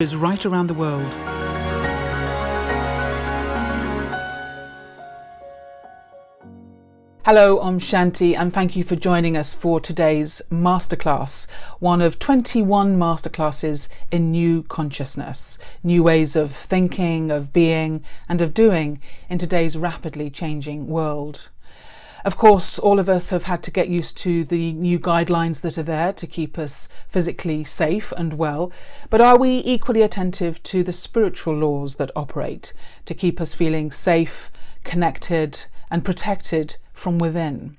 Is right around the world. Hello, I'm Shanti and thank you for joining us for today's masterclass, one of 21 masterclasses in new consciousness, new ways of thinking, of being and of doing in today's rapidly changing world. Of course, all of us have had to get used to the new guidelines that are there to keep us physically safe and well, but are we equally attentive to the spiritual laws that operate to keep us feeling safe, connected and protected from within?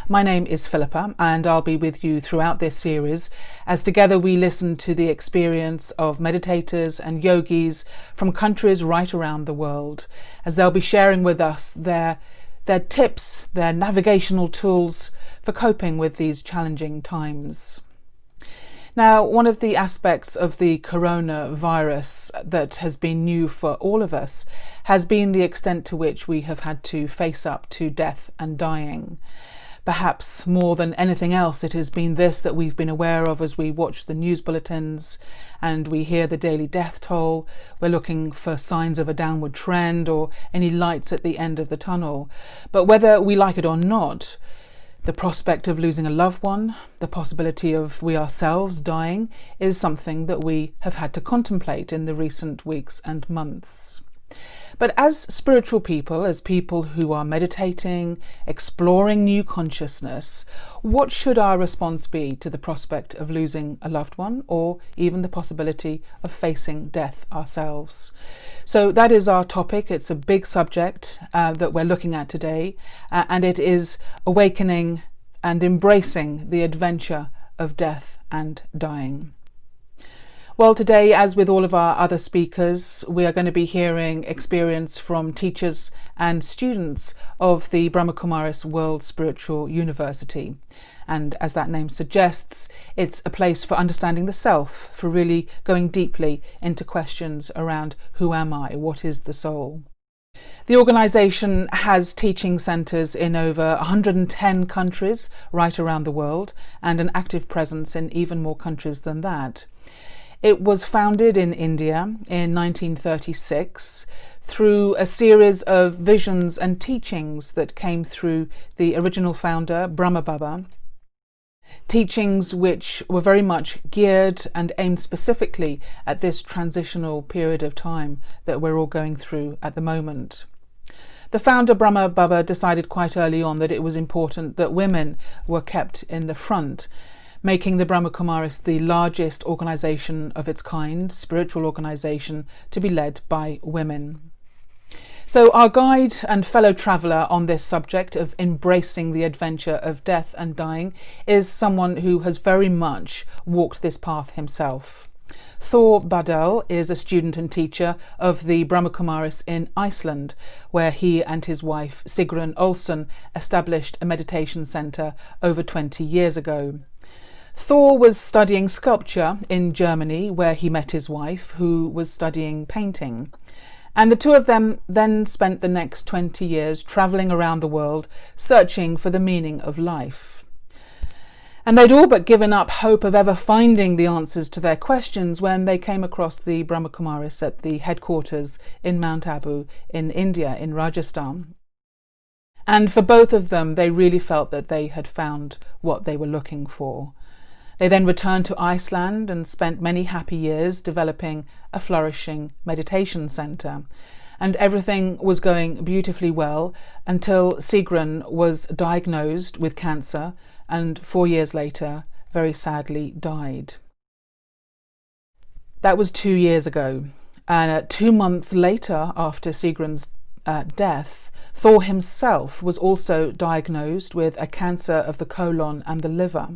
My name is Philippa and I'll be with you throughout this series as together we listen to the experience of meditators and yogis from countries right around the world, as they'll be sharing with us their tips, their navigational tools for coping with these challenging times. Now, one of the aspects of the coronavirus that has been new for all of us has been the extent to which we have had to face up to death and dying. Perhaps more than anything else, it has been this that we've been aware of as we watch the news bulletins and we hear the daily death toll. We're looking for signs of a downward trend or any lights at the end of the tunnel. But whether we like it or not, the prospect of losing a loved one, the possibility of we ourselves dying, is something that we have had to contemplate in the recent weeks and months. But as spiritual people, as people who are meditating, exploring new consciousness, what should our response be to the prospect of losing a loved one or even the possibility of facing death ourselves? So that is our topic. It's a big subject that we're looking at today, and it is awakening and embracing the adventure of death and dying. Well, today, as with all of our other speakers, we are going to be hearing experience from teachers and students of the Brahma Kumaris World Spiritual University. And as that name suggests, it's a place for understanding the self, for really going deeply into questions around who am I, what is the soul. The organisation has teaching centres in over 110 countries right around the world and an active presence in even more countries than that. It was founded in India in 1936 through a series of visions and teachings that came through the original founder, Brahma Baba. Teachings which were very much geared and aimed specifically at this transitional period of time that we're all going through at the moment. The founder, Brahma Baba, decided quite early on that it was important that women were kept in the front, making the Brahma Kumaris the largest organisation of its kind, spiritual organisation, to be led by women. So our guide and fellow traveller on this subject of embracing the adventure of death and dying is someone who has very much walked this path himself. Thor Barddal is a student and teacher of the Brahma Kumaris in Iceland, where he and his wife Sigrun Olsen established a meditation centre over 20 years ago. Thor was studying sculpture in Germany, where he met his wife, who was studying painting. And the two of them then spent the next 20 years travelling around the world, searching for the meaning of life. And they'd all but given up hope of ever finding the answers to their questions when they came across the Brahma Kumaris at the headquarters in Mount Abu in India, in Rajasthan. And for both of them, they really felt that they had found what they were looking for. They then returned to Iceland and spent many happy years developing a flourishing meditation centre. And everything was going beautifully well until Sigrun was diagnosed with cancer and 4 years later, very sadly, died. That was 2 years ago. And 2 months later, after Sigrun's death, Thor himself was also diagnosed with a cancer of the colon and the liver.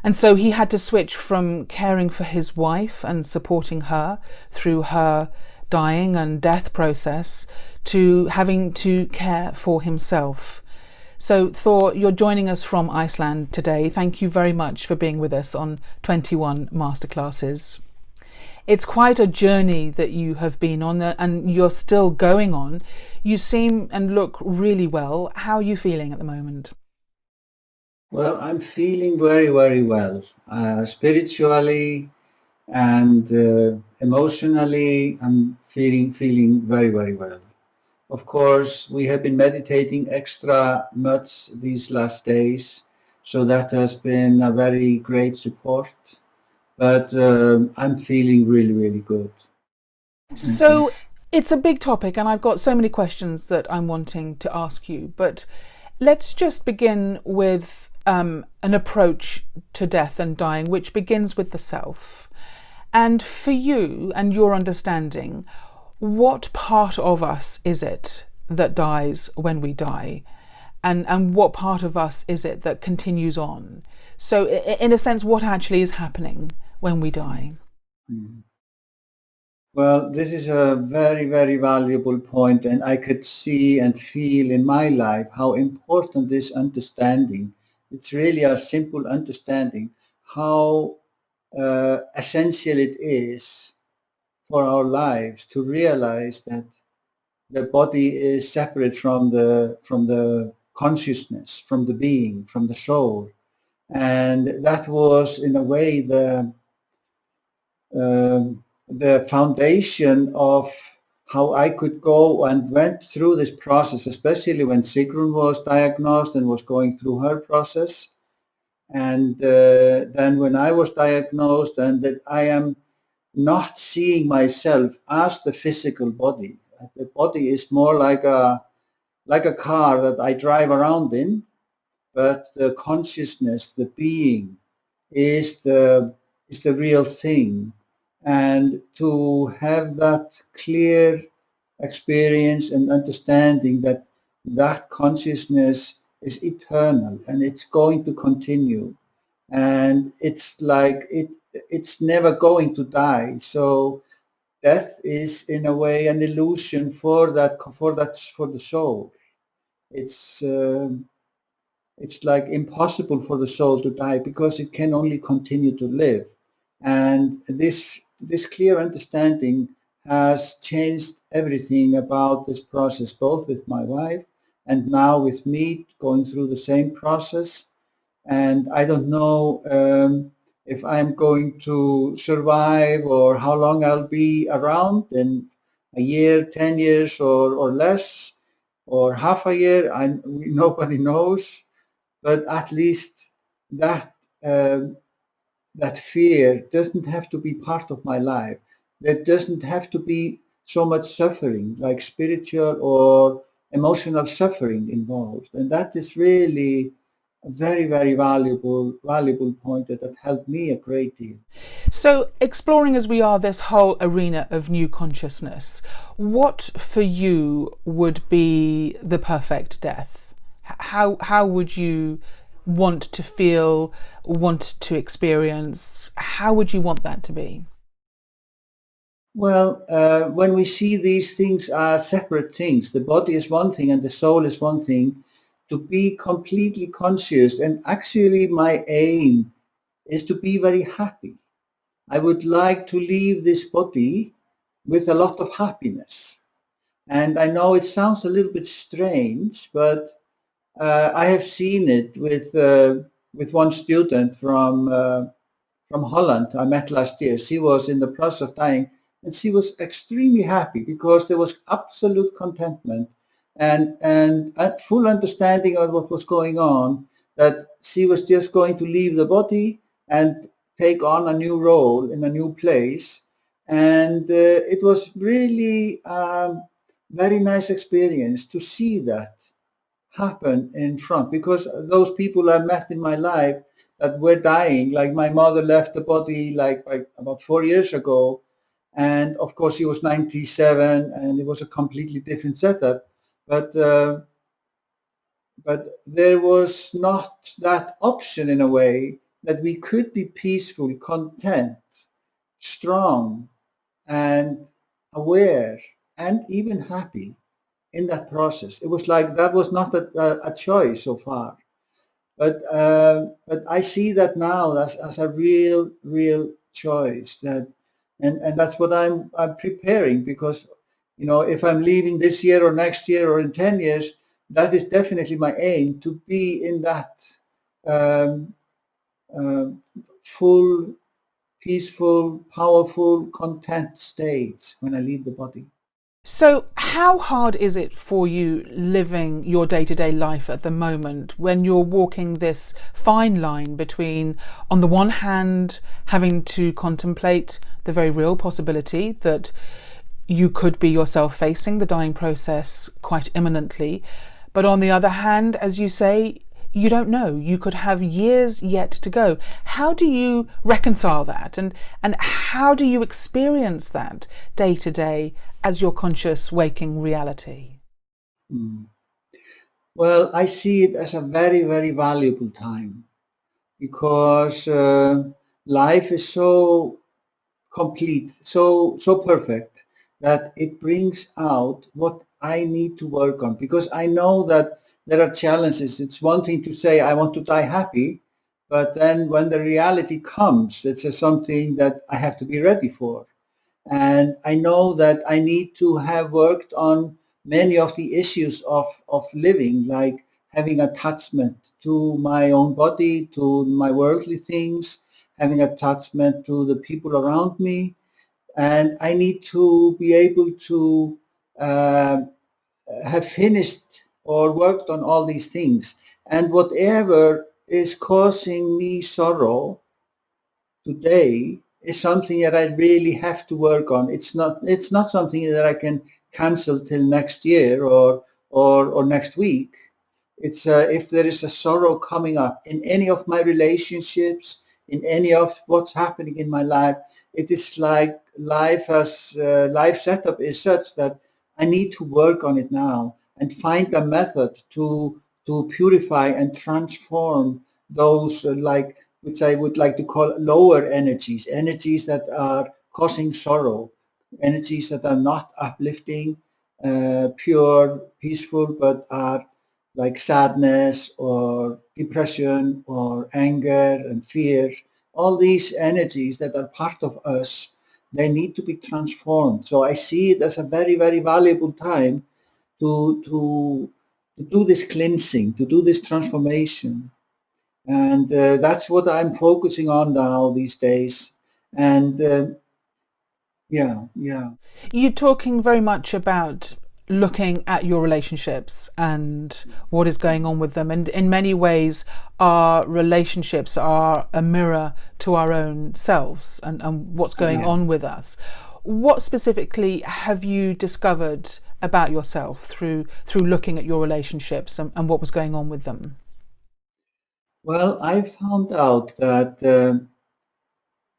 And so he had to switch from caring for his wife and supporting her through her dying and death process to having to care for himself. So Thor, you're joining us from Iceland today. Thank you very much for being with us on 21 Masterclasses. It's quite a journey that you have been on and you're still going on. You seem and look really well. How are you feeling at the moment? Well, I'm feeling very, very well. Spiritually, and emotionally, I'm feeling very, very well. Of course, we have been meditating extra much these last days, so that has been a very great support. But I'm feeling really, really good. So it's a big topic, and I've got so many questions that I'm wanting to ask you. But let's just begin with an approach to death and dying, which begins with the self. And for you and your understanding, what part of us is it that dies when we die? And what part of us is it that continues on? So, in a sense, what actually is happening when we die? Mhm. Well, this is a very, very valuable point, and I could see and feel in my life how important this understanding. It's really a simple understanding how essential it is for our lives to realize that the body is separate from the consciousness, from the being, from the soul, and that was in a way the foundation of how I could go and went through this process, especially when Sigrun was diagnosed and was going through her process. And then when I was diagnosed, and that I am not seeing myself as the physical body. The body is more like a car that I drive around in, but the consciousness, the being, is the real thing. And to have that clear experience and understanding that that consciousness is eternal and it's going to continue, and it's like it's never going to die. So death is in a way an illusion for the soul. It's it's like impossible for the soul to die because it can only continue to live. And this clear understanding has changed everything about this process, both with my wife and now with me going through the same process. And I don't know if I'm going to survive or how long I'll be around in a year, 10 years, or less, or half a year. Nobody knows, but at least that that fear doesn't have to be part of my life. There doesn't have to be so much suffering, like spiritual or emotional suffering involved, and that is really a very, very valuable point that helped me a great deal. So, exploring as we are this whole arena of new consciousness, what for you would be the perfect death? How would you want to feel, want to experience? How would you want that to be? Well, when we see these things as separate things, the body is one thing and the soul is one thing, to be completely conscious, and actually my aim is to be very happy. I would like to leave this body with a lot of happiness. And I know it sounds a little bit strange, but I have seen it with one student from Holland I met last year. She was in the process of dying, and she was extremely happy because there was absolute contentment and a full understanding of what was going on. That she was just going to leave the body and take on a new role in a new place, and it was really very nice experience to see that happen in front, because those people I met in my life that were dying, like my mother left the body like about 4 years ago, and of course she was 97 and it was a completely different setup, but but there was not that option in a way that we could be peaceful, content, strong, and aware, and even happy in that process. It was like that was not a choice so far. But I see that now as a real choice, and that's what I'm preparing, because if I'm leaving this year or next year or in 10 years, that is definitely my aim, to be in that um, full peaceful, powerful, content states when I leave the body. So, how hard is it for you living your day-to-day life at the moment when you're walking this fine line between, on the one hand, having to contemplate the very real possibility that you could be yourself facing the dying process quite imminently, but on the other hand, as you say, you don't know. You could have years yet to go. How do you reconcile that? And how do you experience that day to day as your conscious waking reality? Well, I see it as a very, very valuable time because life is so complete, so perfect that it brings out what I need to work on, because I know that there are challenges. It's one thing to say I want to die happy, but then when the reality comes, it's something that I have to be ready for. And I know that I need to have worked on many of the issues of living, like having attachment to my own body, to my worldly things, having attachment to the people around me. And I need to be able to uh, have finished or worked on all these things. And whatever is causing me sorrow today is something that I really have to work on. It's not something that I can cancel till next year or next week. It's if there is a sorrow coming up in any of my relationships, in any of what's happening in my life, it is like life setup is such that I need to work on it now and find a method to purify and transform those which I would like to call lower energies, energies that are causing sorrow, energies that are not uplifting, pure, peaceful, but are like sadness or depression or anger and fear. All these energies that are part of us, they need to be transformed. So I see it as a very, very valuable time to do this cleansing, to do this transformation. And that's what I'm focusing on now these days. And yeah. You're talking very much about looking at your relationships and what is going on with them. And in many ways, our relationships are a mirror to our own selves and what's going on with us. What specifically have you discovered about yourself through looking at your relationships and what was going on with them? Well, I found out that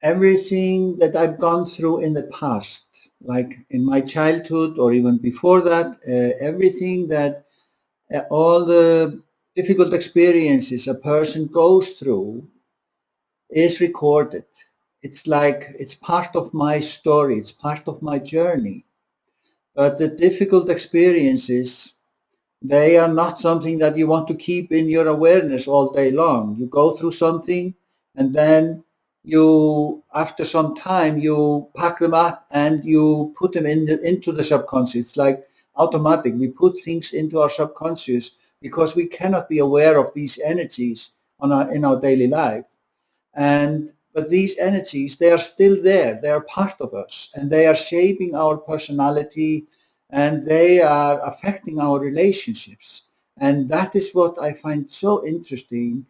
everything that I've gone through in the past, like in my childhood or even before that, everything that all the difficult experiences a person goes through is recorded. It's like it's part of my story, it's part of my journey. But the difficult experiences, they are not something that you want to keep in your awareness all day long. You go through something and then you, after some time, you pack them up and you put them into the subconscious. It's like automatic. We put things into our subconscious because we cannot be aware of these energies in our daily life. But these energies, they are still there. They are part of us and they are shaping our personality and they are affecting our relationships. And that is what I find so interesting,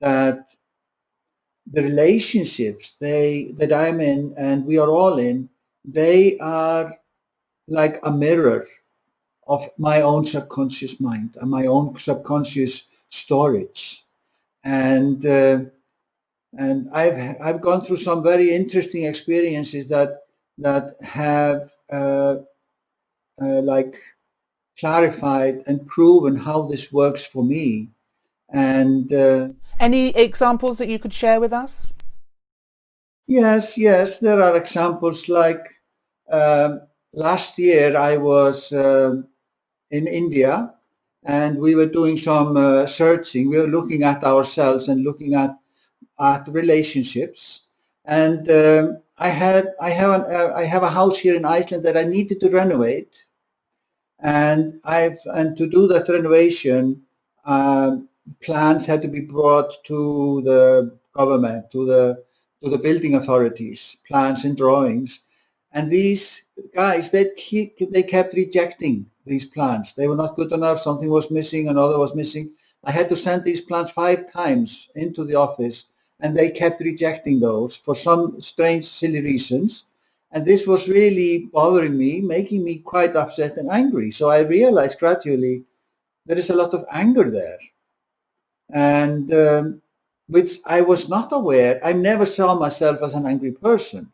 that the relationships that I'm in and we are all in, they are like a mirror of my own subconscious mind and my own subconscious storage. And I've gone through some very interesting experiences that have like clarified and proven how this works for me. And Any examples that you could share with us? yes, there are examples like last year I was in India and we were doing some searching. We were looking at ourselves and looking at relationships. And I have a house here in Iceland that I needed to renovate. And to do that renovation, plans had to be brought to the government, to to the building authorities, plans and drawings. And these guys, they kept rejecting these plans. They were not good enough. Something was missing, another was missing. I had to send these plans 5 times into the office, and they kept rejecting those for some strange, silly reasons. And this was really bothering me, making me quite upset and angry. So I realized gradually there is a lot of anger there, and which I was not aware. I never saw myself as an angry person.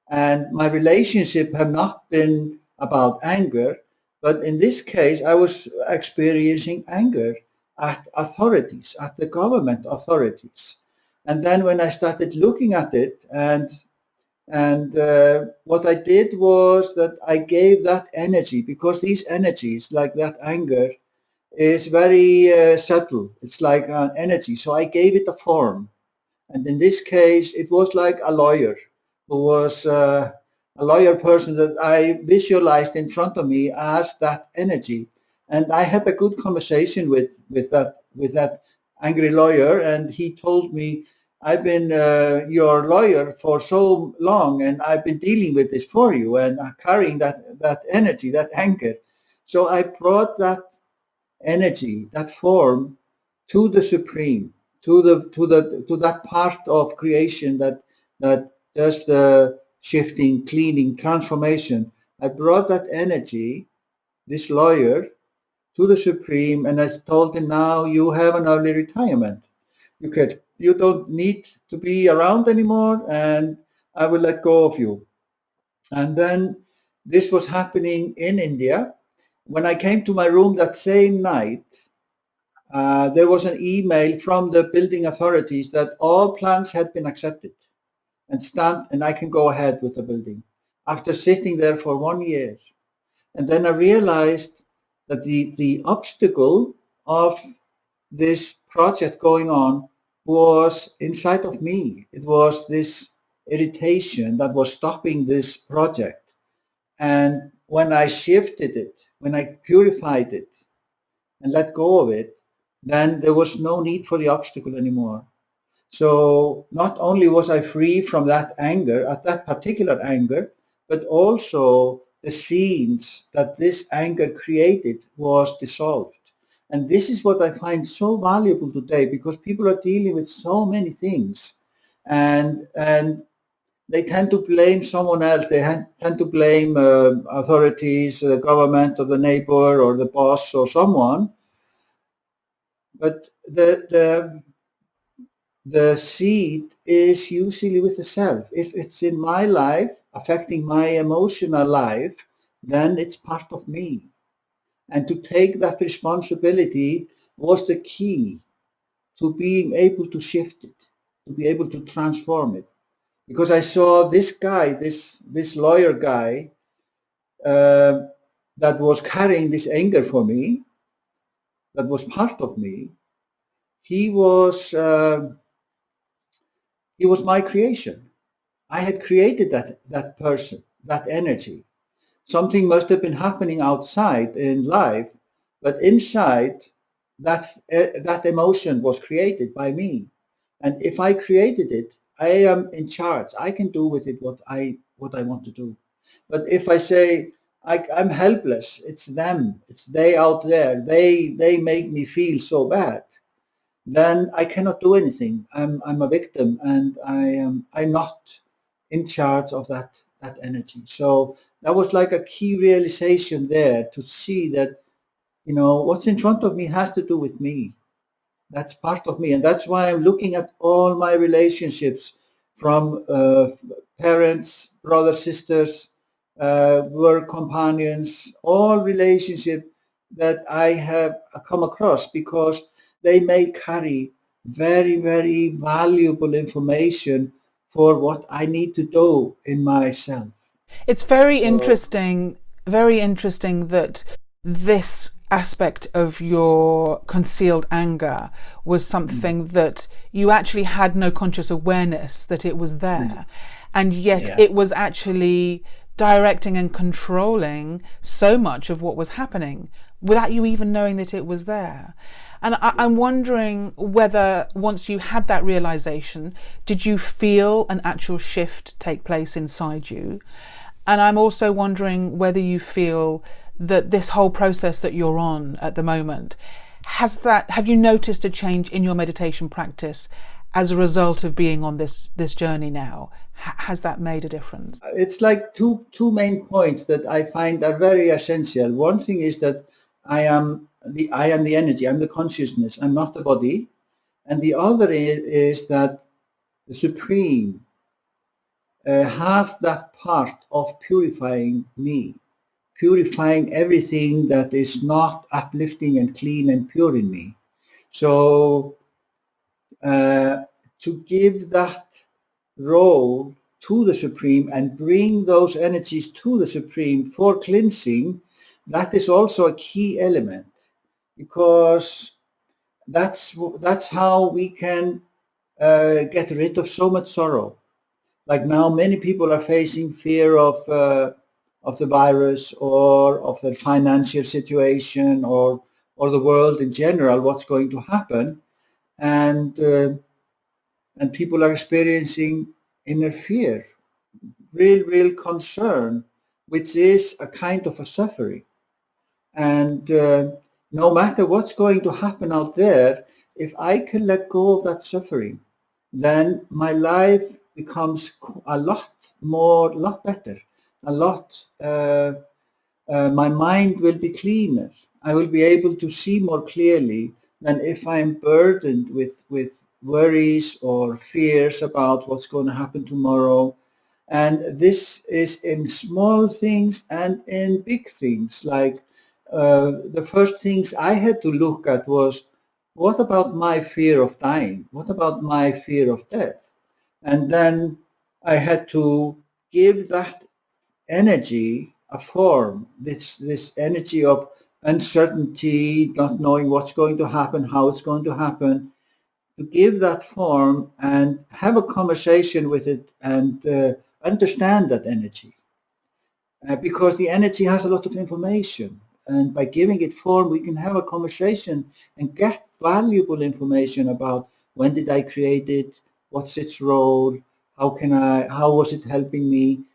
And my relationship have not been about anger, but in this case, I was experiencing anger at authorities, at the government authorities. And then when I started looking at it, and what I did was that I gave that energy, because these energies, like that anger, is very subtle. It's like an energy. So I gave it a form. And in this case, it was like a lawyer who was a lawyer person that I visualized in front of me as that energy. And I had a good conversation with that angry lawyer, and he told me, I've been your lawyer for so long, and I've been dealing with this for you, and carrying that energy, that anger. So I brought that energy, that form, to the Supreme, to that part of creation that does the shifting, cleaning, transformation. I brought that energy, this lawyer, to the Supreme, and I told him, now you have an early retirement. You don't need to be around anymore, and I will let go of you. And then this was happening in India. When I came to my room that same night, there was an email from the building authorities that all plans had been accepted and stamped, and I can go ahead with the building after sitting there for 1 year. And then I realized that the obstacle of this project going on was inside of me. It was this irritation that was stopping this project. And when I shifted it, when I purified it and let go of it, then there was no need for the obstacle anymore. So not only was I free from that anger, at that particular anger, but also the scenes that this anger created was dissolved. And this is what I find so valuable today, because people are dealing with so many things, and they tend to blame someone else. They tend to blame authorities, the government, or the neighbor, or the boss, or someone. But the seed is usually with the self. If it's in my life, affecting my emotional life, then it's part of me. And to take that responsibility was the key to being able to shift it, to be able to transform it. Because I saw this guy, this lawyer guy, that was carrying this anger for me, that was part of me. He was my creation. I had created that person, that energy. Something must have been happening outside in life, but inside, that emotion was created by me. And if I created it, I am in charge. I can do with it what I want to do. But if I say I'm helpless, it's them, it's they out there, they make me feel so bad, then I cannot do anything. I'm a victim, and I'm not in charge of that energy. So that was like a key realization there, to see that, what's in front of me has to do with me. That's part of me. And that's why I'm looking at all my relationships, from parents, brothers, sisters, work companions, all relationships that I have come across, because they may carry very, very valuable information for what I need to do in myself. It's very interesting that this aspect of your concealed anger was something that you actually had no conscious awareness that it was there. And yet it was actually directing and controlling so much of what was happening without you even knowing that it was there. And I'm wondering whether once you had that realization, did you feel an actual shift take place inside you? And I'm also wondering whether you feel that this whole process that you're on at the moment, have you noticed a change in your meditation practice as a result of being on this journey now? Has that made a difference? It's like two main points that I find are very essential. One thing is that I am the energy, I'm the consciousness, I'm not the body. And the other is that the Supreme has that part of purifying me, purifying everything that is not uplifting and clean and pure in me. So to give that role to the Supreme and bring those energies to the Supreme for cleansing, that is also a key element, because that's how we can get rid of so much sorrow. Like now, many people are facing fear of the virus or of the financial situation or the world in general, what's going to happen, and people are experiencing inner fear, real concern, which is a kind of a suffering. And no matter what's going to happen out there, if I can let go of that suffering, then my life becomes a lot better, my mind will be cleaner. I will be able to see more clearly than if I'm burdened with worries or fears about what's going to happen tomorrow. And this is in small things and in big things. Like the first things I had to look at was, what about my fear of dying? What about my fear of death? And then I had to give that energy a form, this energy of uncertainty, not knowing what's going to happen, how it's going to happen, to give that form and have a conversation with it and understand that energy. Because the energy has a lot of information. And by giving it form, we can have a conversation and get valuable information about when did I create it, what's its role, how was it helping me,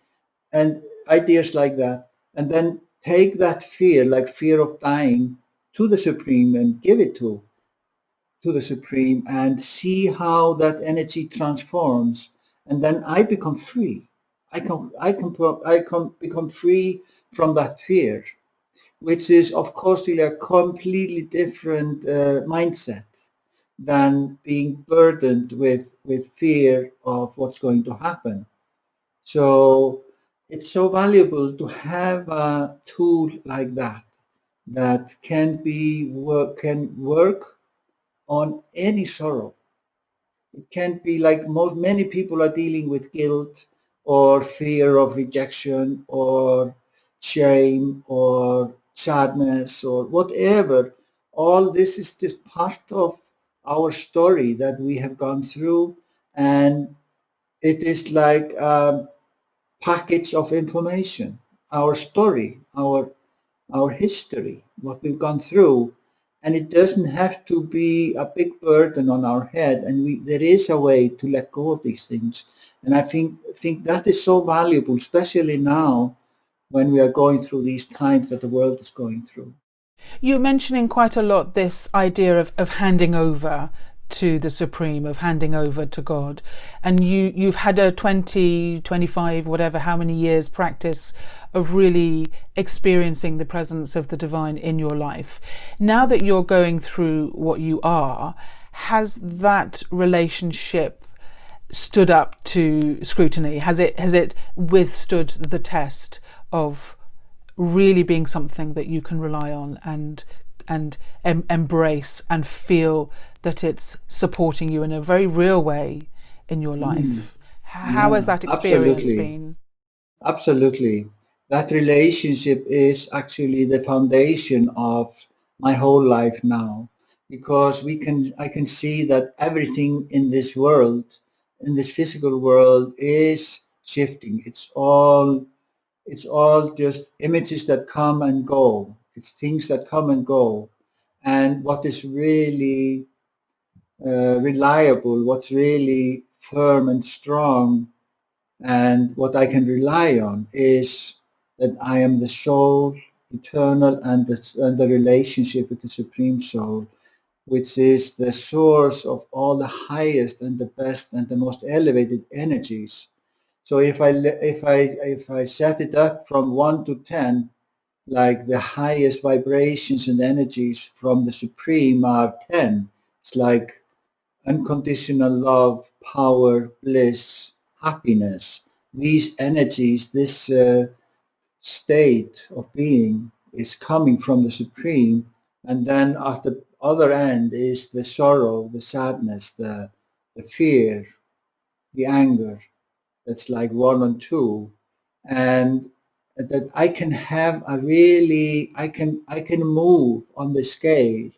and ideas like that. And then take that fear, like fear of dying, to the Supreme and give it to the Supreme and see how that energy transforms. And then I become free. I can become free from that fear, which is, of course, really a completely different mindset than being burdened with fear of what's going to happen. So it's so valuable to have a tool like that can work on any sorrow. It can't be like many people are dealing with guilt or fear of rejection or shame or sadness or whatever. All this is just part of our story that we have gone through, and it is like a package of information, our story, our history, what we've gone through. And it doesn't have to be a big burden on our head. And there is a way to let go of these things. And I think that is so valuable, especially now when we are going through these times that the world is going through. You're mentioning quite a lot this idea of handing over to the Supreme, of handing over to God. And you've had a 20, 25, whatever, how many years practice of really experiencing the presence of the divine in your life. Now that you're going through what you are, has that relationship stood up to scrutiny? Has it withstood the test of really being something that you can rely on and embrace and feel that it's supporting you in a very real way in your life? How has that experience been? Absolutely. That relationship is actually the foundation of my whole life now, because I can see that everything in this world, in this physical world, is shifting. it's all just images that come and go. It's things that come and go. And what is really reliable, what's really firm and strong, and what I can rely on is that I am the soul, eternal, and the relationship with the Supreme Soul, which is the source of all the highest and the best and the most elevated energies. So if I set it up from 1 to 10, like the highest vibrations and energies from the Supreme are 10. It's like unconditional love, power, bliss, happiness. These energies, this state of being is coming from the Supreme. And then at the other end is the sorrow, the sadness, the fear, the anger. That's like 1 and 2. And that I can have a really, I can move on the scale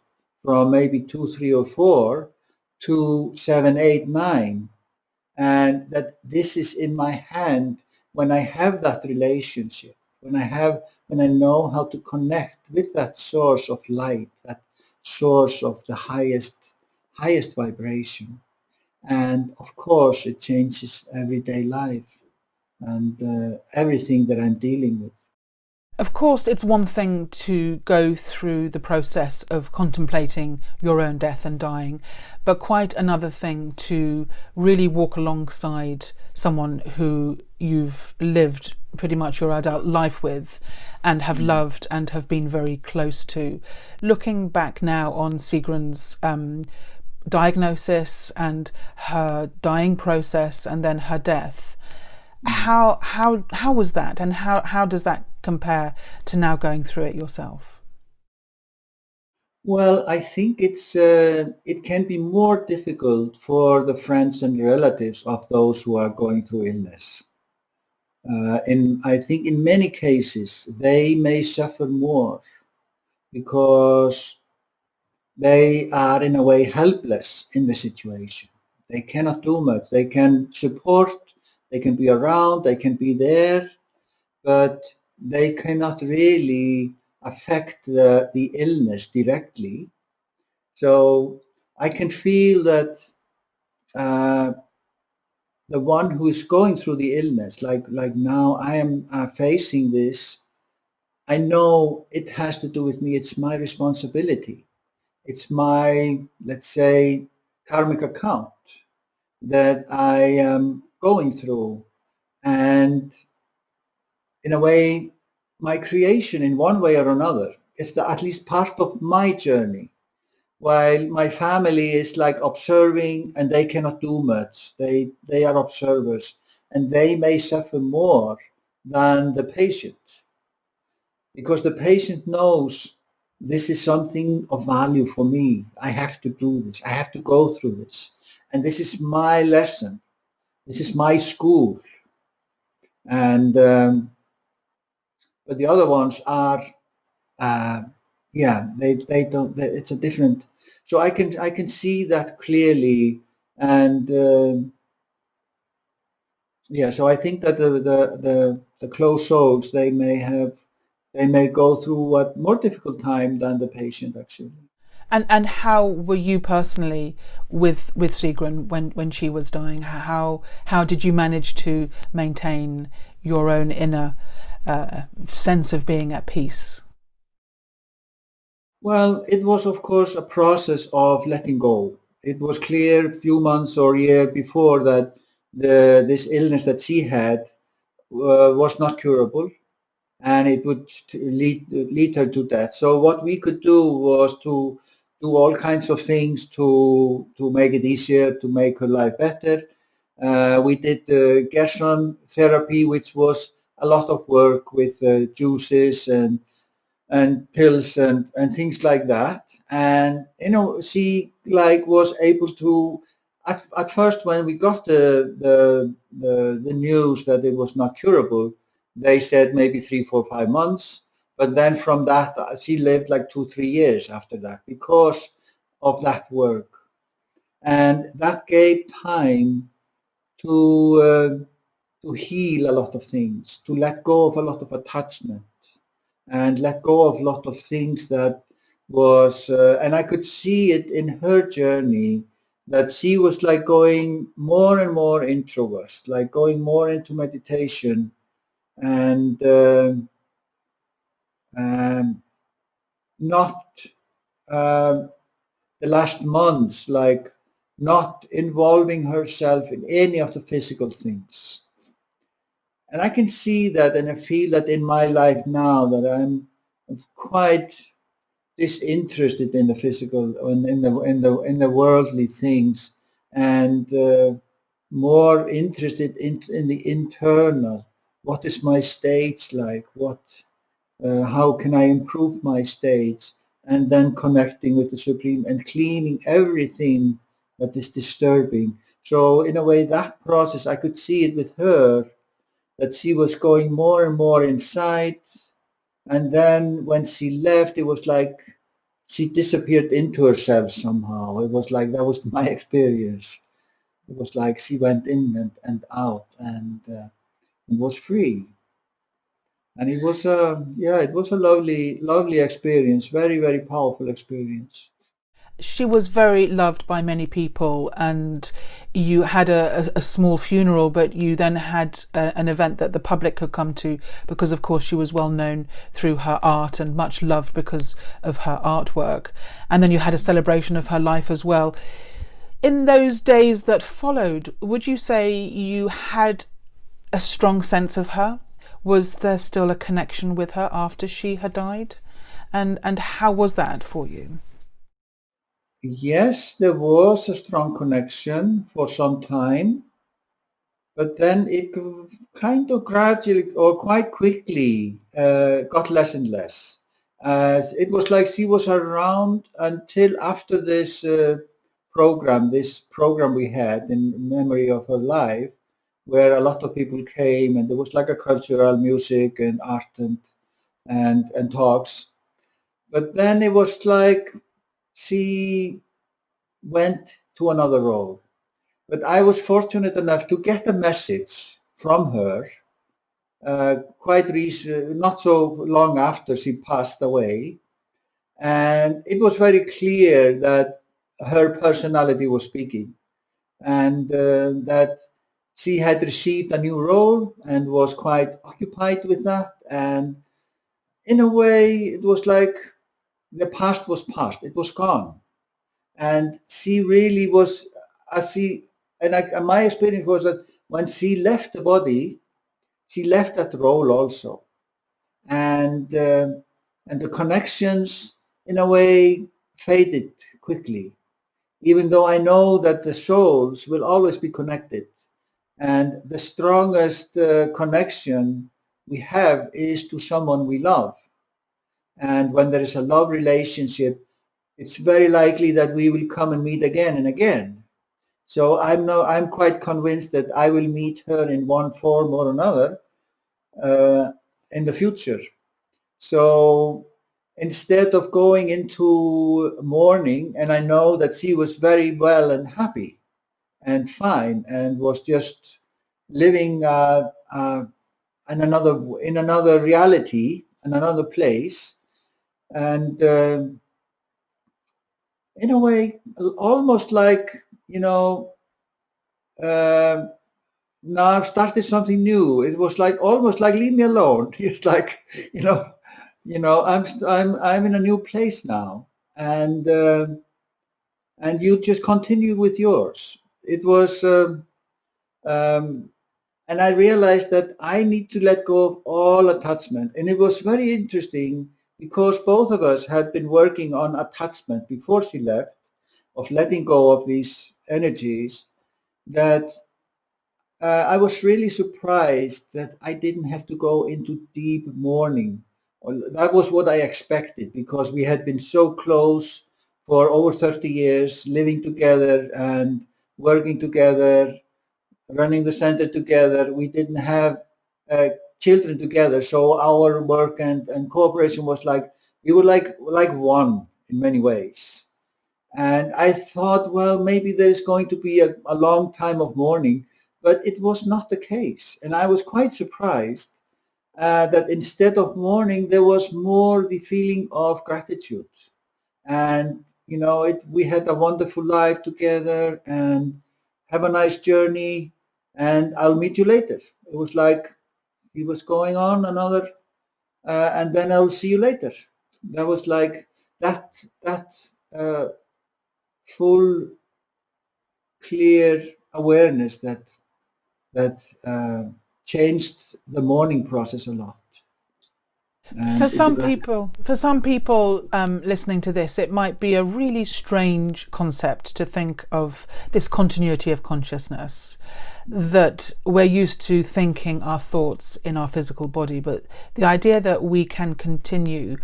from maybe 2, 3, or 4 to 7, 8, 9, and that this is in my hand when I have that relationship, when I know how to connect with that source of light, that source of the highest vibration. And of course it changes everyday life and everything that I'm dealing with. Of course, it's one thing to go through the process of contemplating your own death and dying, but quite another thing to really walk alongside someone who you've lived pretty much your adult life with and have loved and have been very close to. Looking back now on Sigrun's diagnosis and her dying process and then her death, how was that, and how does that compare to now going through it yourself? Well, I think it can be more difficult for the friends and relatives of those who are going through illness. I think in many cases they may suffer more because they are in a way helpless in the situation. They cannot do much. They can support, they can be around, they can be there, but they cannot really affect the illness directly. So I can feel that the one who is going through the illness, like now I am facing this, I know it has to do with me. It's my responsibility. It's my, let's say, karmic account that I am going through. And in a way, my creation in one way or another is at least part of my journey. While my family is like observing and they cannot do much. They are observers and they may suffer more than the patient because the patient knows this is something of value for me. I have to do this. I have to go through this. And this is my lesson. This is my school. And but the other ones are, they don't. It's a different. So I can see that clearly, and so I think that the close souls they may go through a more difficult time than the patient actually. And how were you personally with Sigrun when she was dying? How did you manage to maintain your own inner sense of being at peace? Well, it was of course a process of letting go. It was clear a few months or a year before that this illness that she had was not curable, and it would lead her to death. So what we could do was to do all kinds of things to make it easier, to make her life better. We did Gerson therapy, which was a lot of work with juices and pills and things like that. And she like was able to at first when we got the news that it was not curable, they said maybe 3, 4, 5 months. But then from that she lived like 2, 3 years after that because of that work. And that gave time to to heal a lot of things, to let go of a lot of attachment, and let go of a lot of things that was, and I could see it in her journey, that she was like going more and more introvert, like going more into meditation, and not uh, the last months, like not involving herself in any of the physical things. And I can see that, and I feel that in my life now, that I'm quite disinterested in the physical, in the worldly things, and more interested in the internal. What is my state like? How can I improve my states? And then connecting with the Supreme and cleaning everything that is disturbing. So in a way, that process, I could see it with her, that she was going more and more inside. And then when she left, it was like she disappeared into herself somehow. It was like, that was my experience. It was like she went in and out, and was free. And it was it was a lovely experience, very, very powerful experience. She was very loved by many people, and you had a small funeral, but you then had an event that the public could come to, because of course she was well known through her art and much loved because of her artwork. And then you had a celebration of her life as well. In those days that followed, would you say you had a strong sense of her? Was there still a connection with her after she had died? And how was that for you? Yes, there was a strong connection for some time, but then it kind of gradually or quite quickly got less and less. As it was like she was around until after this program we had in memory of her life, where a lot of people came, and there was like a cultural music and art and talks. But then it was like she went to another role. But I was fortunate enough to get a message from her quite recent, not so long after she passed away. And it was very clear that her personality was speaking, and that she had received a new role and was quite occupied with that. And in a way, it was like the past was past, it was gone. And she really was, as she, and my experience was that when she left the body, she left that role also. And the connections, in a way, faded quickly, even though I know that the souls will always be connected. And the strongest connection we have is to someone we love. And when there is a love relationship, it's very likely that we will come and meet again and again. So I'm quite convinced that I will meet her in one form or another in the future. So instead of going into mourning, and I know that she was very well and happy and fine, and was just living in another reality, in another place, and in a way, almost like, uh, now I've started something new. It was like almost like leave me alone. It's like, you know, I'm in a new place now, and you just continue with yours. It was, um, and I realized that I need to let go of all attachment, and it was very interesting because both of us had been working on attachment before she left, of letting go of these energies that. I was really surprised that I didn't have to go into deep mourning. That was what I expected, because we had been so close for over 30 years, living together and working together, running the center together. We didn't have children together, so our work and cooperation was like, we were like one in many ways. And I thought, well, maybe there's going to be a long time of mourning, But it was not the case. And I was quite surprised that instead of mourning, there was more the feeling of gratitude. And, we had a wonderful life together and have a nice journey and I'll meet you later. It was like he was going on another, and then I'll see you later. That was like that uh, full, clear awareness that changed the mourning process a lot. For And some people listening to this, it might be a really strange concept to think of this continuity of consciousness, that we're used to thinking our thoughts in our physical body, but the idea that we can continue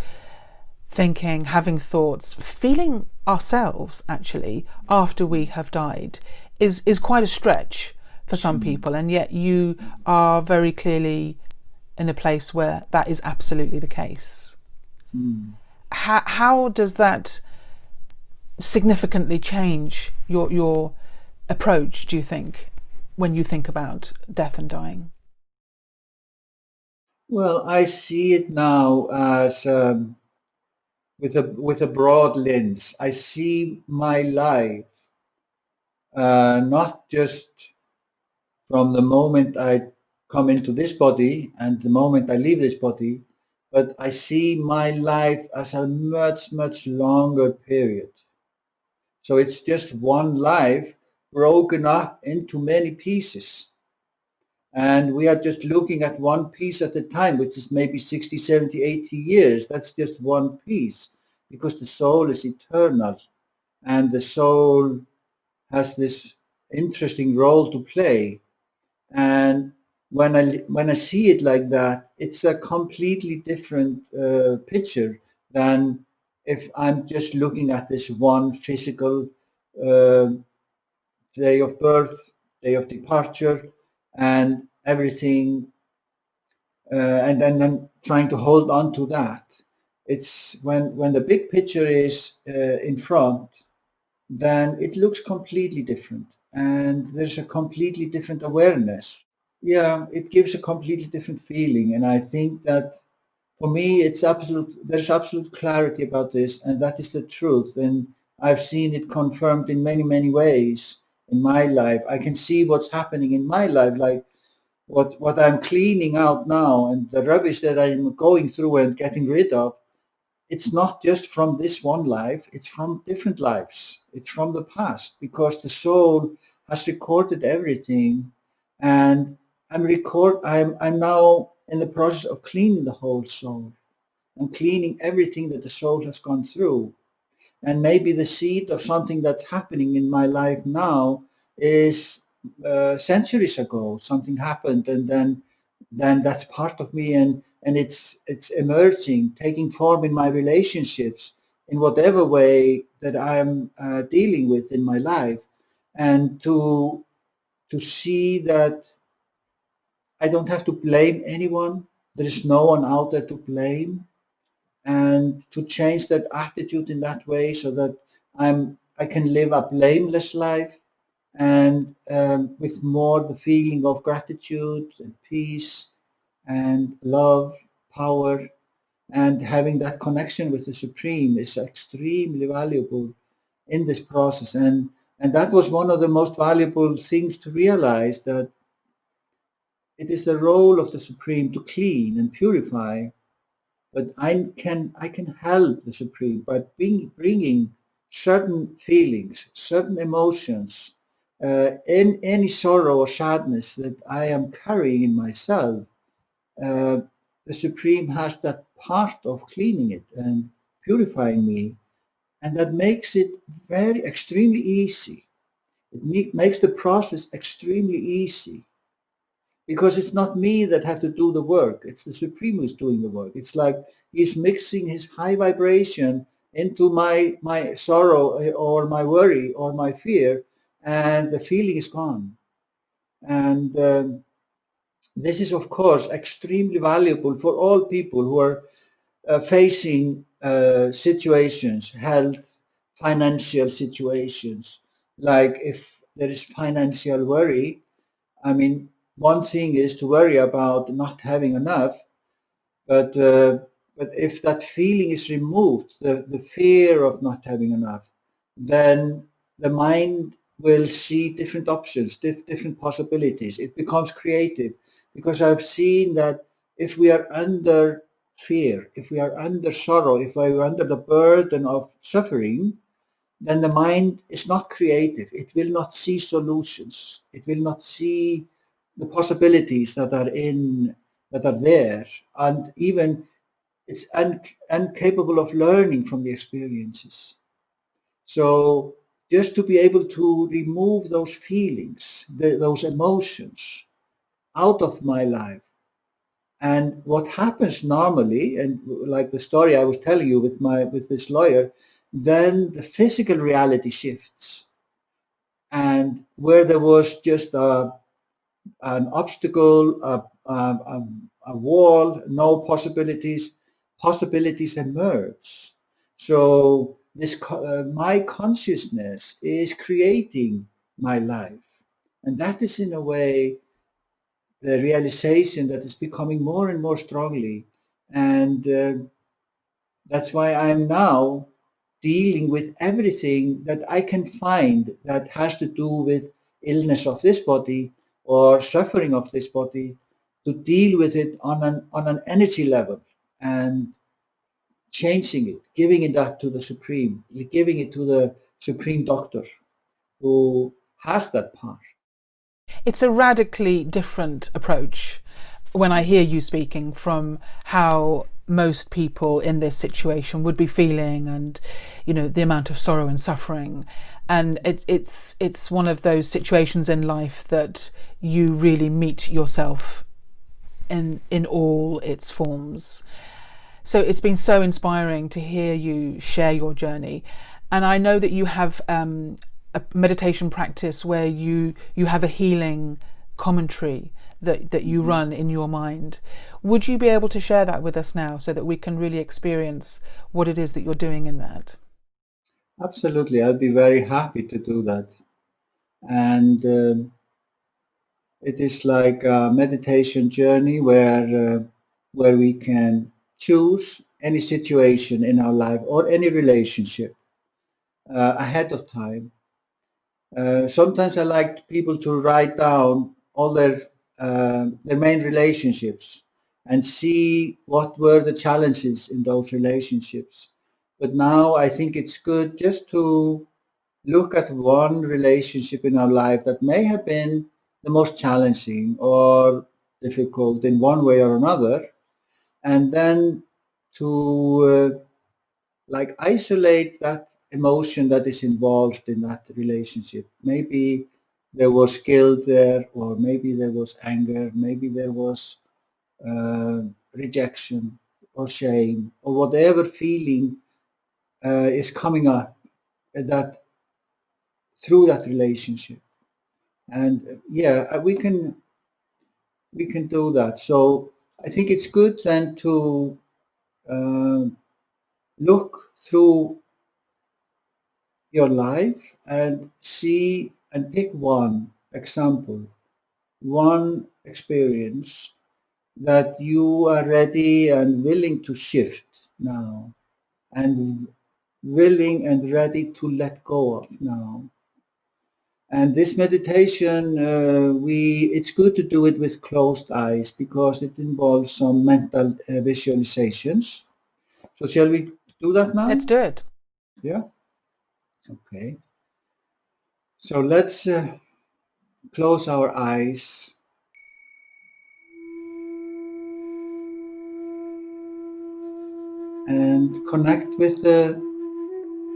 thinking, having thoughts, feeling ourselves actually after we have died is quite a stretch for some people, and yet you are very clearly in a place where that is absolutely the case. How does that significantly change your approach, do you think, when you think about death and dying? well, I see it now as with a broad lens. I see my life not just from the moment I come into this body and the moment I leave this body, but I see my life as a much, much longer period. So it's just one life broken up into many pieces. And we are just looking at one piece at a time, which is maybe 60, 70, 80 years. That's just one piece because the soul is eternal and the soul has this interesting role to play. And when I see it like that, it's a completely different picture than if I'm just looking at this one physical uh, day of birth, day of departure, and everything, and then I'm trying to hold on to that. It's when the big picture is in front, then it looks completely different, and there's a completely different awareness. Yeah, it gives a completely different feeling, and I think that for me, there's absolute clarity about this, and that is the truth. And I've seen it confirmed in many, many ways in my life. I can see what's happening in my life, like what I'm cleaning out now and the rubbish that I'm going through and getting rid of. It's not just from this one life, it's from different lives. It's from the past because the soul has recorded everything, and I'm now in the process of cleaning the whole soul and cleaning everything that the soul has gone through. And maybe the seed of something that's happening in my life now is centuries ago. Something happened, and then that's part of me, and it's emerging, taking form in my relationships in whatever way that I'm dealing with in my life, and to see that I don't have to blame anyone. There is no one out there to blame, and to change that attitude in that way so that I can live a blameless life and with more the feeling of gratitude and peace and love, power, and having that connection with the Supreme is extremely valuable in this process. And that was one of the most valuable things to realize, that it is the role of the Supreme to clean and purify, but I can help the Supreme by bringing certain feelings, certain emotions, in any sorrow or sadness that I am carrying in myself. Uh, the Supreme has that part of cleaning it and purifying me, and that makes it very extremely easy. It makes the process extremely easy because it's not me that have to do the work. It's the Supreme who's doing the work. It's like he's mixing his high vibration into my sorrow or my worry or my fear, and the feeling is gone. And this is, of course, extremely valuable for all people who are facing situations, health, financial situations. Like if there is financial worry, I mean, one thing is to worry about not having enough, but if that feeling is removed, the fear of not having enough, then the mind will see different options, different possibilities. It becomes creative, because I've seen that if we are under fear, if we are under sorrow, if we are under the burden of suffering, then the mind is not creative. It will not see solutions. It will not see the possibilities that are there, and even it's incapable of learning from the experiences. So just to be able to remove those feelings, those emotions out of my life. And what happens normally, and like the story I was telling you with this lawyer, then the physical reality shifts. And where there was just an obstacle, a wall, no possibilities emerge. So my consciousness is creating my life, and that is in a way the realization that is becoming more and more strongly, and that's why I'm now dealing with everything that I can find that has to do with illness of this body or suffering of this body, to deal with it on an energy level and changing it, giving it up to the Supreme, giving it to the Supreme Doctor who has that part. It's a radically different approach when I hear you speaking from how most people in this situation would be feeling, and the amount of sorrow and suffering. And it's one of those situations in life that you really meet yourself in all its forms. So it's been so inspiring to hear you share your journey. And I know that you have a meditation practice where you have a healing commentary that you run in your mind. Would you be able to share that with us now so that we can really experience what it is that you're doing in that? Absolutely, I'd be very happy to do that. And it is like a meditation journey where we can choose any situation in our life or any relationship ahead of time. Sometimes I like people to write down all their main relationships and see what were the challenges in those relationships. But now I think it's good just to look at one relationship in our life that may have been the most challenging or difficult in one way or another, and then to isolate that emotion that is involved in that relationship. Maybe there was guilt there, or maybe there was anger, maybe there was rejection or shame, or whatever feeling is coming up that through that relationship. And we can do that. So I think it's good then to uh, look through your life and see and pick one example, one experience that you are ready and willing to shift now, and willing and ready to let go of now. And this meditation, it's good to do it with closed eyes because it involves some mental visualizations. So shall we do that now? Let's do it. Yeah. Okay. So let's close our eyes and connect with the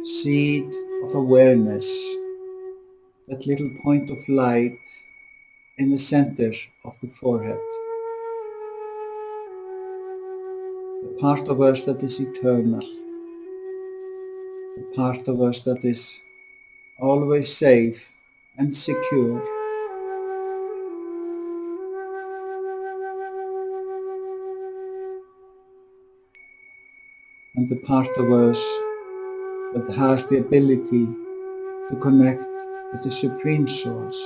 seed of awareness, that little point of light in the center of the forehead, the part of us that is eternal, the part of us that is always safe and secure, and the part of us that has the ability to connect with the Supreme Source.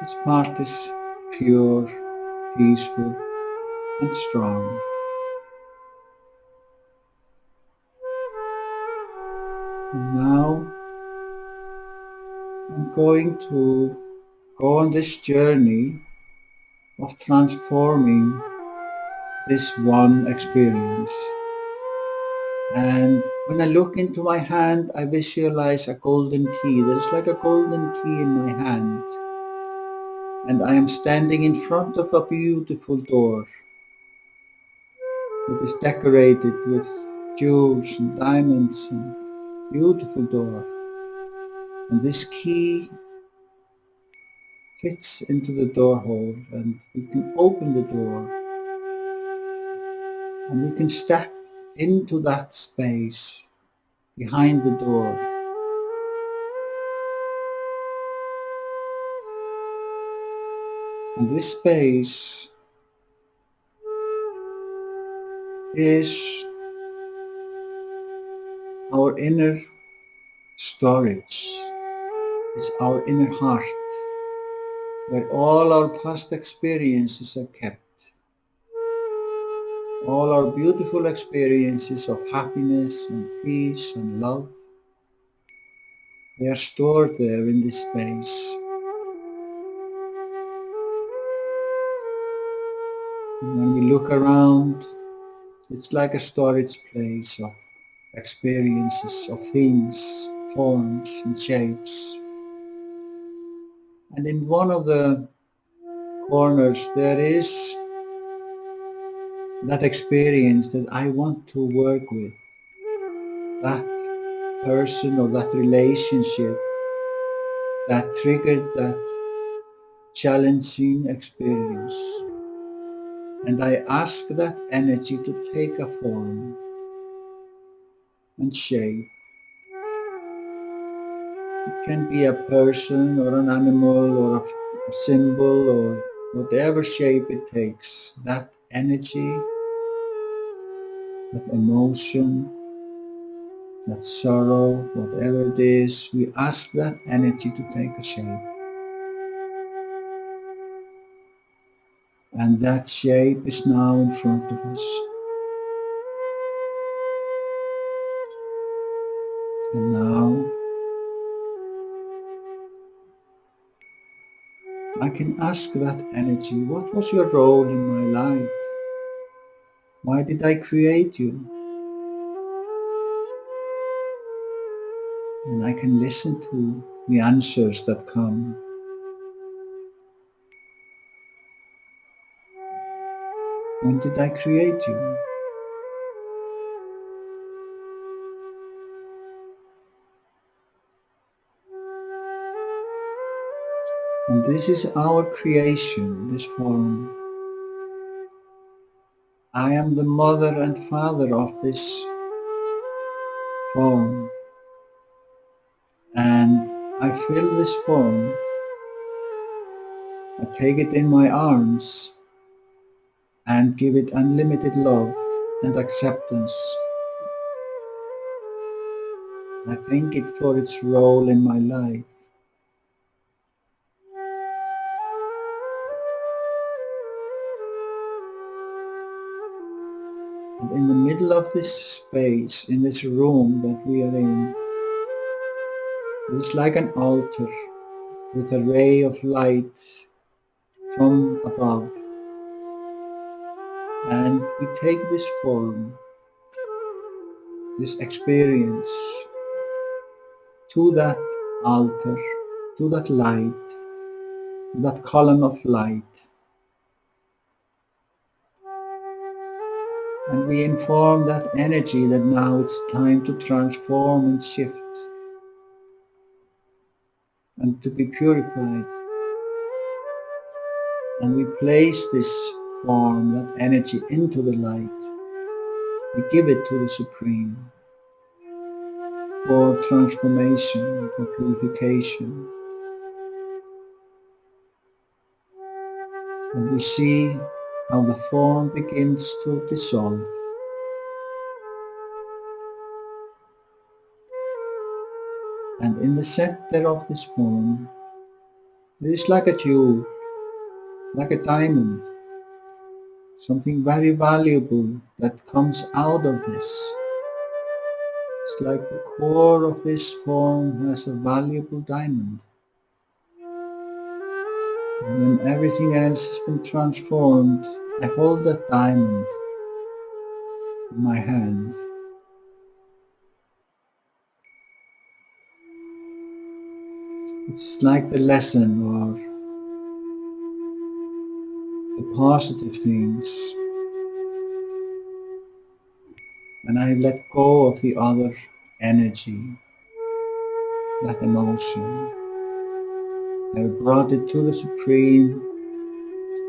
This part is pure, peaceful, and strong. And now I'm going to go on this journey of transforming this one experience. And when I look into my hand, I visualize a golden key. There's like a golden key in my hand. And I am standing in front of a beautiful door that is decorated with jewels and diamonds and beautiful door. And this key fits into the door hole, and we can open the door and we can step into that space behind the door. And this space is our inner storage, is our inner heart, where all our past experiences are kept. All our beautiful experiences of happiness and peace and love, they are stored there in this space. And when we look around, it's like a storage place of experiences, of things, forms and shapes. And in one of the corners there is that experience that I want to work with, that person or that relationship that triggered that challenging experience. And I ask that energy to take a form and shape. It can be a person or an animal or a symbol or whatever shape it takes. That energy, that emotion, that sorrow, whatever it is, we ask that energy to take a shape. And that shape is now in front of us. And now I can ask that energy, what was your role in my life? Why did I create you? And I can listen to the answers that come. When did I create you? And this is our creation, this form. I am the mother and father of this form. And I fill this form. I take it in my arms and give it unlimited love and acceptance. I thank it for its role in my life. And in the middle of this space, in this room that we are in, it is like an altar with a ray of light from above. And we take this form, this experience, to that altar, to that light, to that column of light. And we inform that energy that now it's time to transform and shift and to be purified. And we place this form, that energy into the light. We give it to the Supreme for transformation, for purification. And we see how the form begins to dissolve. And in the center of this form, It is like a jewel, like a diamond, something very valuable that comes out of this. It's like the core of this form has a valuable diamond. And when everything else has been transformed, I hold that diamond in my hand. It's like the lesson or the positive things. And I let go of the other energy, that emotion. I have brought it to the Supreme,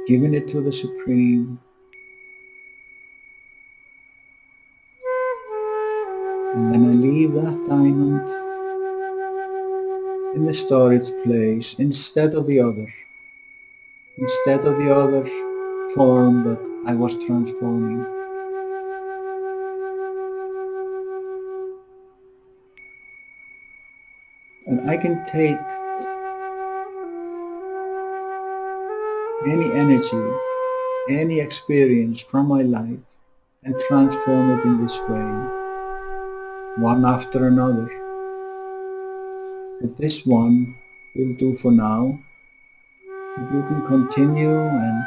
given it to the Supreme, and then I leave that diamond in the storage place instead of the other form that I was transforming. And I can take any energy, any experience from my life and transform it in this way, one after another. But this one will do for now. But you can continue and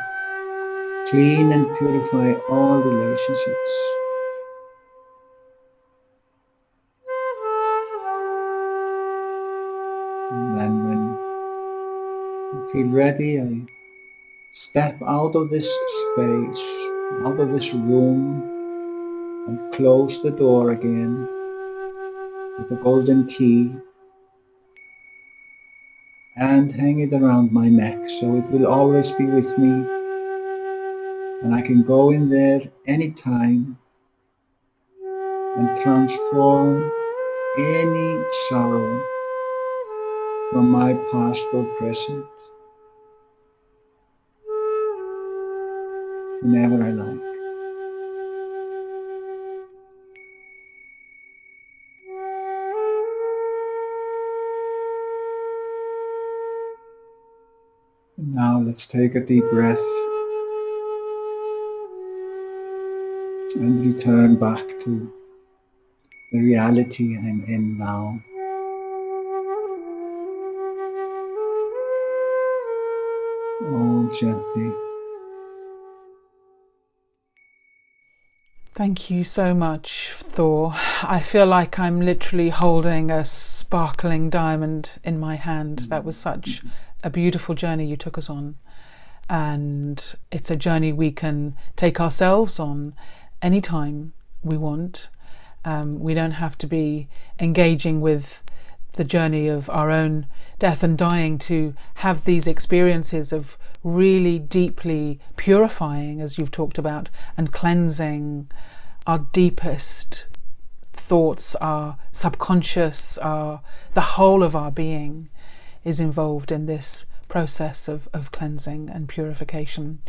clean and purify all relationships. And then when I feel ready, I step out of this space, out of this room, and close the door again with a golden key and hang it around my neck so it will always be with me. And I can go in there anytime and transform any sorrow from my past or present whenever I like. And now let's take a deep breath and return back to the reality I'm in now. Om Shanti. Thank you so much, Thor. I feel like I'm literally holding a sparkling diamond in my hand. That was such a beautiful journey you took us on. And it's a journey we can take ourselves on anytime we want. We don't have to be engaging with the journey of our own death and dying to have these experiences of really deeply purifying, as you've talked about, and cleansing our deepest thoughts, our subconscious, the whole of our being is involved in this process of cleansing and purification.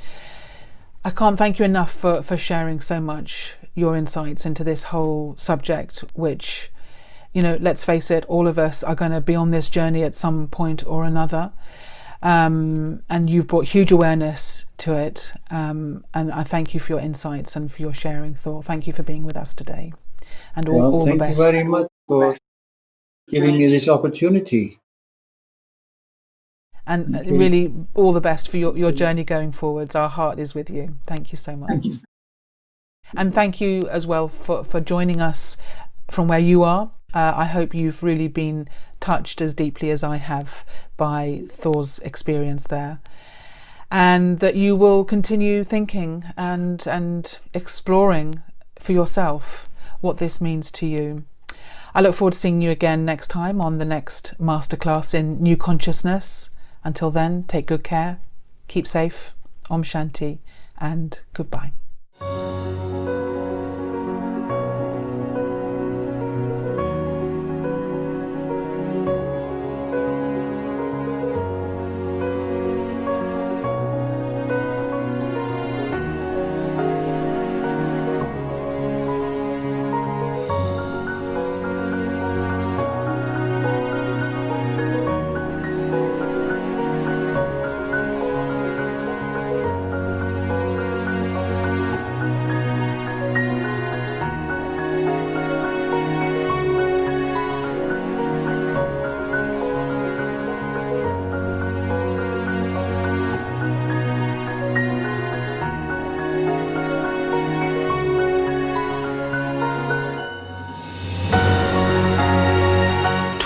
I can't thank you enough for sharing so much your insights into this whole subject, which, you know, let's face it, all of us are going to be on this journey at some point or another. And you've brought huge awareness to it. And I thank you for your insights and for your sharing, Thor. Thank you for being with us today. And all the best. Thank you very much for giving me this opportunity. And really all the best for your journey going forwards. Our heart is with you. Thank you so much. Thank you. And thank you as well for joining us from where you are. I hope you've really been touched as deeply as I have by Thor's experience there, and that you will continue thinking and exploring for yourself what this means to you. I look forward to seeing you again next time on the next masterclass in New Consciousness. Until then, take good care, keep safe, Om Shanti, and goodbye.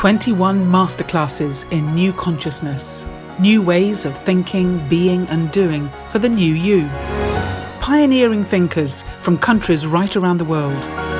21 masterclasses in new consciousness, new ways of thinking, being and doing for the new you. Pioneering thinkers from countries right around the world.